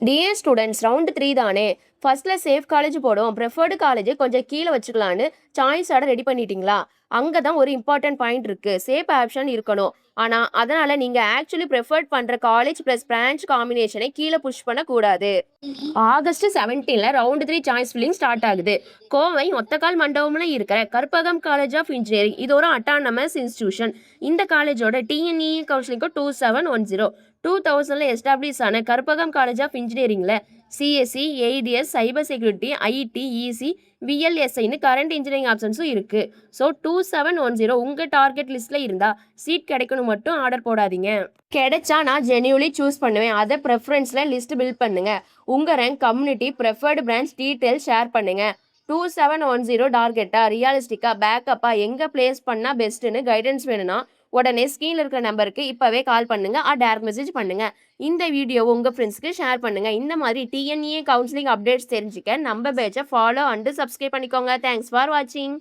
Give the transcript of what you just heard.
டிஎர் students round 3 தானே. ஃபர்ஸ்ட்ல safe college போடும், ப்ரிஃபர்டு காலேஜ் கொஞ்சம் கீழே வச்சுக்கலான்னு சாய்ஸோட ரெடி பண்ணிட்டீங்களா? அங்கே தான் ஒரு இம்பார்ட்டன்ட் பாயிண்ட் இருக்கு. சேஃப் ஆப்ஷன் இருக்கணும். ஆனால் அதனால நீங்க ஆக்சுவலி ப்ரிஃபர்ட் பண்ற காலேஜ் ப்ளஸ் பிரான்ச் காம்பினேஷனை கீழே புஷ் பண்ணக்கூடாது. August 17 round 3 choice filling start ஆகுது. கோவை ஒத்தக்கால் மண்டபம்ல இருக்கிற கற்பகம் காலேஜ் ஆஃப் இன்ஜினியரிங் இது ஒரு அட்டானமஸ் இன்ஸ்டிடியூஷன். இந்த காலேஜோட டிஎன்இ கவுன்சிலிங் 2710 2000 எஸ்டாப்ளிஷ் ஆன கற்பகம் காலேஜ் ஆஃப் இன்ஜினியரிங்ல CSC, ADS, cyber security, IT, EC, விஎல்எஸ்ஐன்னு கரண்ட் இன்ஜினியரிங் ஆப்ஷன்ஸும் இருக்கு. ஸோ 2710 உங்க டார்கெட் லிஸ்ட்ல இருந்தா சீட் கிடைக்கணும் மட்டும் ஆர்டர் போடாதீங்க. கிடைச்சா நான் ஜென்யூலி சூஸ் பண்ணுவேன். அதை ப்ரெஃபரன்ஸ்ல லிஸ்ட் பில்ட் பண்ணுங்க. உங்க rank, community, preferred branch detail share பண்ணுங்க. 2710 டார்கெட்டா, ரியாலிஸ்டிக்கா, பேக்கப்பா எங்க பிளேஸ் பண்ணா பெஸ்ட்னு கைடன்ஸ் வேணும்னா உடனே ஸ்க்ரீனில் இருக்கிற நம்பருக்கு இப்போவே கால் பண்ணுங்க டேரக்ட் மெசேஜ் பண்ணுங்க. இந்த வீடியோவை உங்கள் ஃப்ரெண்ட்ஸ்க்கு ஷேர் பண்ணுங்க. இந்த மாதிரி டிஎன்இஏ கவுன்சிலிங் அப்டேட்ஸ் தெரிஞ்சுக்க நம்ம பேட்சை ஃபாலோ அண்ட் சப்ஸ்கிரைப் பண்ணிக்கோங்க. தேங்க்ஸ் ஃபார் வாட்சிங்.